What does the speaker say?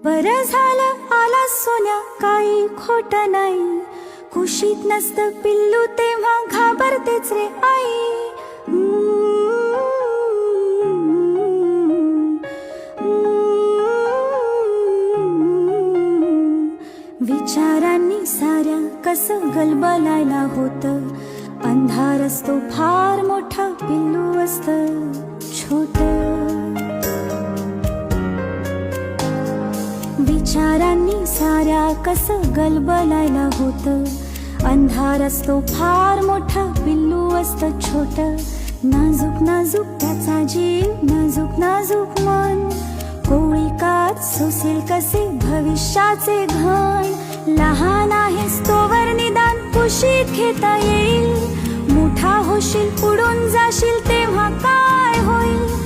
बरं झालं आला सोन्या, काही खोट नाही. कुशीत नसतं पिल्लू तेव्हा घाबरतेच रे आई. विचारांनी साऱ्या कसं गलबलायला होतं. अंधार असतो फार मोठा, पिल्लू असतं छोटं. विचारांनी साऱ्या कसं गलबलायला होतं. अंधार असतो फार मोठा, पिल्लू असतं छोटं. नाजूक नाजूक त्याचा जीव, नाजूक नाजूक मन. कोळी कात सोसेल कसे भविष्याचे घन. लहान आहेस तोवर निदान कुशीत घेता येईल. मोठा होशील उडून जाशील तेव्हा काय होईल.